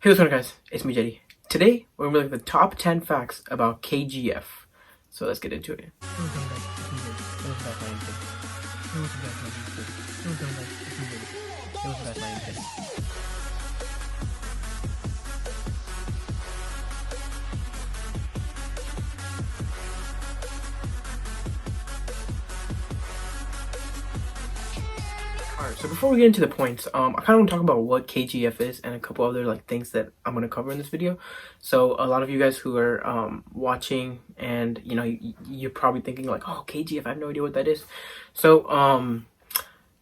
Hey, what's going on, guys? It's me, Jedi. Today, we're going to look at the top 10 facts about KGF. So let's get into it. Alright, so before we get into the points, I kind of want to talk about what KGF is and a couple other things that I'm going to cover in this video. So a lot of you guys who are watching and you're probably thinking like, oh, KGF, I have no idea what that is. So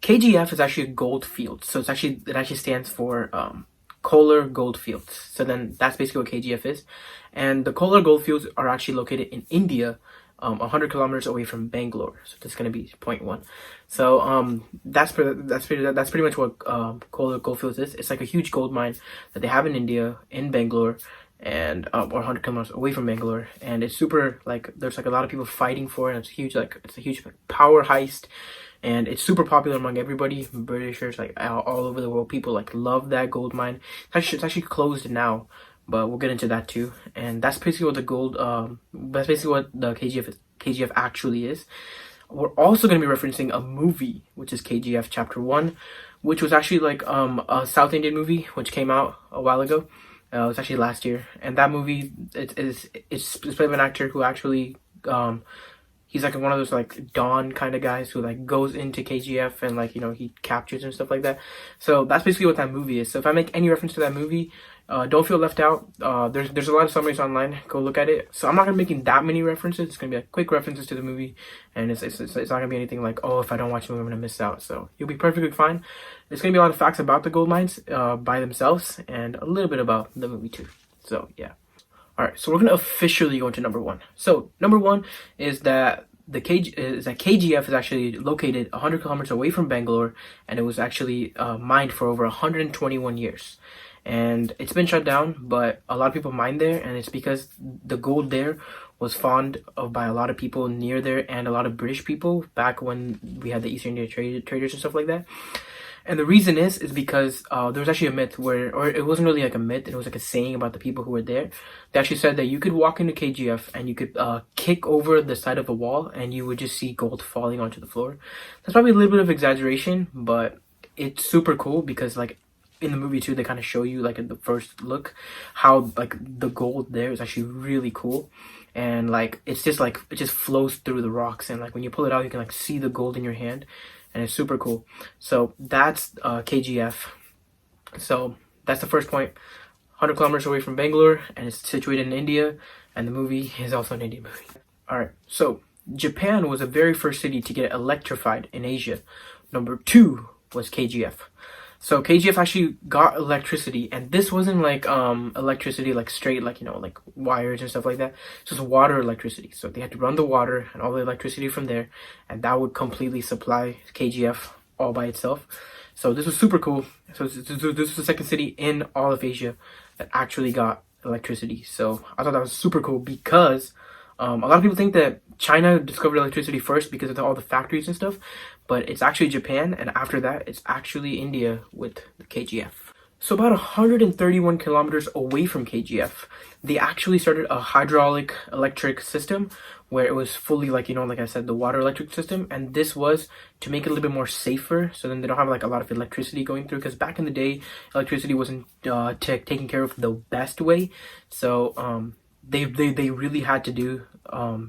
KGF is actually a gold field. So it actually stands for Kolar Gold Fields. So then that's basically what KGF is. And the Kolar Gold Fields are actually located in India, 100 kilometers away from Bangalore. So that's going to be point one. So that's pretty much what Kolar Goldfields is. It's like a huge gold mine that they have in India, in Bangalore, and or 100 kilometers away from Bangalore. And it's super there's a lot of people fighting for it. And it's a huge power heist, and it's super popular among everybody. Britishers all over the world, people love that gold mine. It's actually closed now, but we'll get into that too. And that's basically what that's basically what the KGF actually is. We're also going to be referencing a movie, which is KGF Chapter 1, which was actually a South Indian movie, which came out a while ago. It was actually last year. And that movie, it's played by an actor who actually, he's one of those Don kind of guys who goes into KGF and he captures and stuff like that. So that's basically what that movie is. So if I make any reference to that movie, don't feel left out. There's a lot of summaries online. Go look at it. So I'm not gonna be making that many references. It's gonna be quick references to the movie, and it's not gonna be anything like, oh, if I don't watch the movie, I'm gonna miss out. So you'll be perfectly fine. There's gonna be a lot of facts about the gold mines by themselves, and a little bit about the movie too. So yeah. All right. So we're gonna officially go into number one. So number one is that KGF is actually located 100 kilometers away from Bangalore, and it was actually mined for over 121 years. And it's been shut down, but a lot of people mine there, and it's because the gold there was found by a lot of people near there and a lot of British people back when we had the East India traders and stuff like that. And the reason is because there was actually a myth or it wasn't really a myth, it was a saying about the people who were there. They actually said that you could walk into KGF and you could kick over the side of a wall and you would just see gold falling onto the floor. That's probably a little bit of exaggeration, but it's super cool because in the movie too, they kind of show you in the first look how the gold there is actually really cool. And it's just it just flows through the rocks, and when you pull it out, you can see the gold in your hand, and it's super cool. So that's KGF. So that's the first point. 100 kilometers away from Bangalore, and it's situated in India, and the movie is also an Indian movie. All right, so Japan was the very first city to get electrified in Asia. Number two was KGF. So KGF actually got electricity, and this wasn't electricity straight wires and stuff like that. It's just water electricity. So they had to run the water and all the electricity from there, and that would completely supply KGF all by itself. So this was super cool. So this was the second city in all of Asia that actually got electricity. So I thought that was super cool because a lot of people think that China discovered electricity first because of all the factories and stuff, but it's actually Japan, and after that, it's actually India with the KGF. So about 131 kilometers away from KGF, they actually started a hydraulic electric system where it was fully like I said, the water electric system, and this was to make it a little bit more safer, so then they don't have a lot of electricity going through, because back in the day, electricity wasn't taken care of the best way. So they really had to do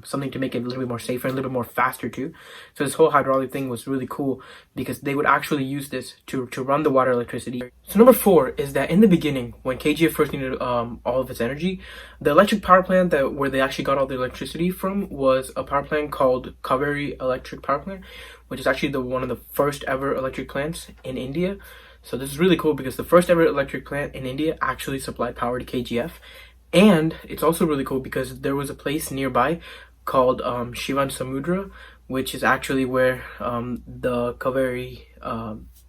something to make it a little bit more safer and a little bit more faster too. So this whole hydraulic thing was really cool because they would actually use this to run the water electricity. So number four is that in the beginning, when KGF first needed all of its energy, the electric power plant where they actually got all the electricity from was a power plant called Kaveri Electric Power Plant, which is actually one of the first ever electric plants in India. So this is really cool because the first ever electric plant in India actually supplied power to KGF. And it's also really cool because there was a place nearby called Shivan Samudra, which is actually where the Kaveri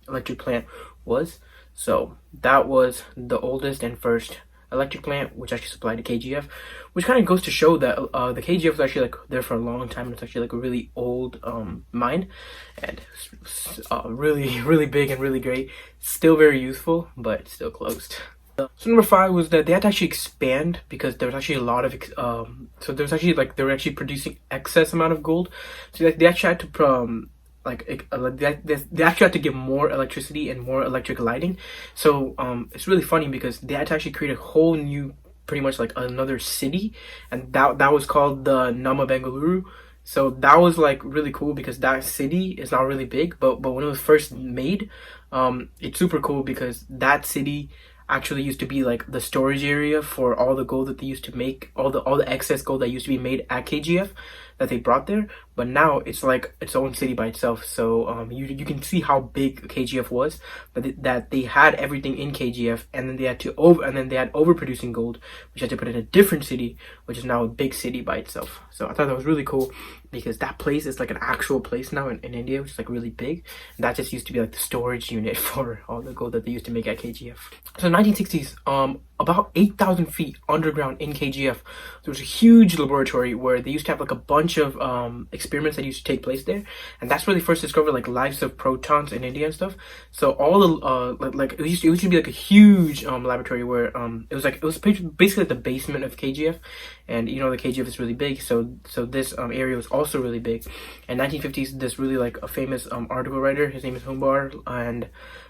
electric plant was. So that was the oldest and first electric plant which actually supplied to KGF, which kind of goes to show that the KGF was actually there for a long time, and it's actually a really old mine, and really big and really great. Still very useful, but still closed. So number 5 was that they had to actually expand because there was actually a lot of so there was actually like they were actually producing excess amount of gold, so like they actually had to they actually had to give more electricity and more electric lighting. So it's really funny because they had to actually create a whole new, pretty much like another city, and that was called the Nama Bengaluru. So that was like really cool because that city is not really big, but when it was first made, it's super cool because that city actually used to be like the storage area for all the gold that they used to make, all the excess gold that used to be made at KGF that they brought there. But now it's like its own city by itself. So you can see how big KGF was, that they had everything in KGF, and then they had overproducing gold, which had to put in a different city, which is now a big city by itself. So I thought that was really cool because that place is like an actual place now in India, which is like really big. And that just used to be like the storage unit for all the gold that they used to make at KGF. So 1960s, about 8,000 feet underground in KGF, there was a huge laboratory where they used to have like a bunch of experiments that used to take place there, and that's where they first discovered like lives of protons in India and stuff. So all the like it used to be like a huge laboratory where it was basically like the basement of KGF, and you know the KGF is really big, so this area was also really big. In 1950s, this really like a famous article writer, his name is Humbar, and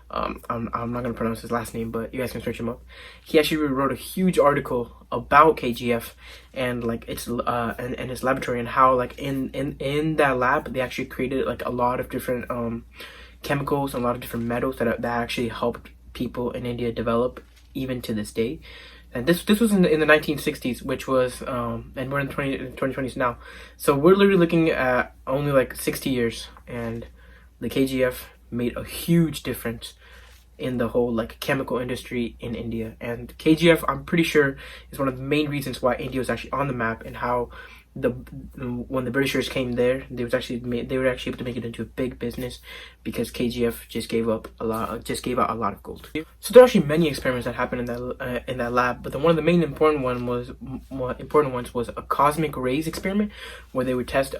I'm not gonna pronounce his last name, but you guys can search him up. He actually wrote a huge article about KGF and like its and his laboratory, and how like in that lab they actually created like a lot of different chemicals and a lot of different metals that actually helped people in India develop even to this day. And this was in the 1960s, which was and we're in 2020s now, so we're literally looking at only like 60 years, and the KGF made a huge difference in the whole like chemical industry in India. And KGF, I'm pretty sure, is one of the main reasons why India was actually on the map, and how when the Britishers came there, they were actually able to make it into a big business because KGF just gave out a lot of gold. So there are actually many experiments that happened in that lab, but one of the main important ones was a cosmic rays experiment, where they would test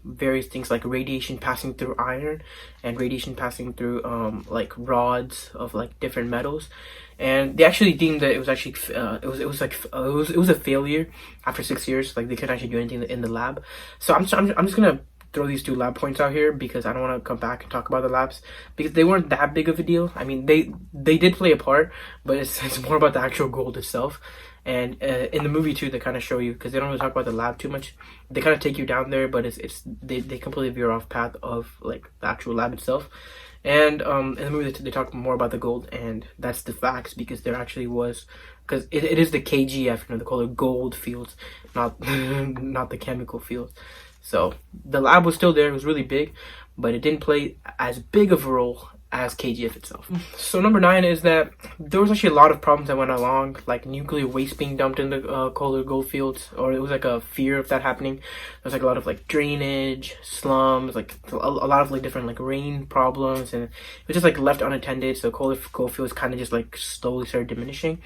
various things like radiation passing through iron and radiation passing through like rods of like different metals. And they actually deemed that it was actually it was a failure after 6 years. Like they couldn't actually do anything in the lab. So I'm just gonna throw these 2 lab points out here because I don't want to come back and talk about the labs because they weren't that big of a deal. I mean, they did play a part, but it's more about the actual gold itself. And in the movie too, they kind of show you, because they don't really talk about the lab too much. They kind of take you down there, but they completely veer off path of like the actual lab itself. And in the movie, they talk more about the gold, and that's the facts, because there actually was, because it is the KGF, they call it gold fields, not not the chemical fields. So the lab was still there, it was really big, but it didn't play as big of a role as KGF itself. So number 9 is that there was actually a lot of problems that went along, like nuclear waste being dumped in the Kohler gold fields, or it was like a fear of that happening. There's like a lot of like drainage, slums, like a lot of like different like rain problems, and it was just like left unattended. So Kohler gold fields kind of just like slowly started diminishing,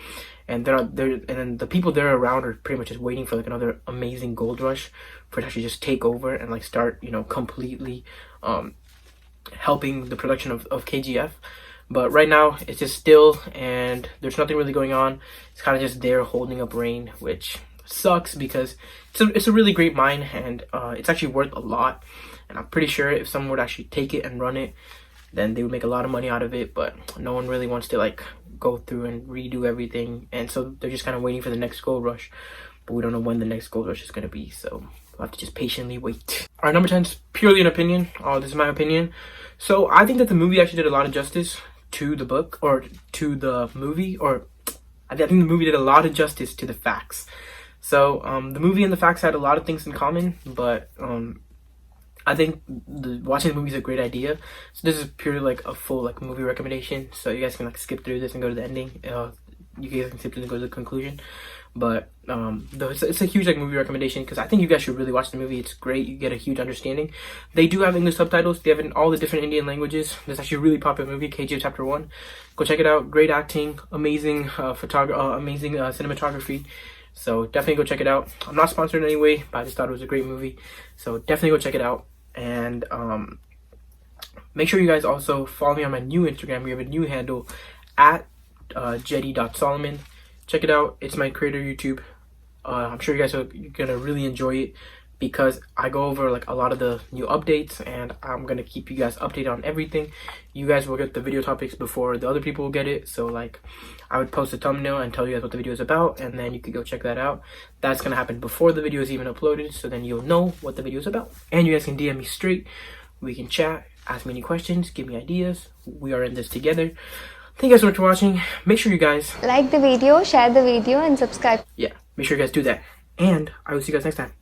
and then the people there around are pretty much just waiting for like another amazing gold rush for it to actually just take over and like start completely helping the production of KGF. But right now it's just still, and there's nothing really going on. It's kind of just there holding up rain, which sucks because it's a really great mine, and it's actually worth a lot. And I'm pretty sure if someone would actually take it and run it, then they would make a lot of money out of it. But no one really wants to like go through and redo everything, and so they're just kind of waiting for the next gold rush. But we don't know when the next gold rush is going to be, so we'll have to just patiently wait. Alright, number 10 is purely an opinion. This is my opinion. So I think that the movie actually did a lot of justice to the book, or to the movie, or I think the movie did a lot of justice to the facts. So the movie and the facts had a lot of things in common, but I think watching the movie is a great idea. So this is purely like a full like movie recommendation. So you guys can like skip through this and go to the ending. You guys can skip through and go to the conclusion. But it's a huge like movie recommendation, because I think you guys should really watch the movie. It's great. You get a huge understanding. They do have English subtitles. They have it in all the different Indian languages. It's actually a really popular movie, KGF Chapter 1. Go check it out. Great acting, amazing amazing cinematography. So definitely go check it out. I'm not sponsored in any way, but I just thought it was a great movie. So definitely go check it out. And make sure you guys also follow me on my new Instagram. We have a new handle at Jedi.Solomon. Check it out. It's my creator YouTube. I'm sure you guys are gonna really enjoy it because I go over like a lot of the new updates, and I'm gonna keep you guys updated on everything. You guys will get the video topics before the other people will get it. So like, I would post a thumbnail and tell you guys what the video is about, and then you could go check that out. That's gonna happen before the video is even uploaded, so then you'll know what the video is about. And you guys can DM me straight. We can chat, ask me any questions, give me ideas. We are in this together. Thank you guys so much for watching. Make sure you guys like the video, share the video, and subscribe. Yeah, make sure you guys do that. And I will see you guys next time.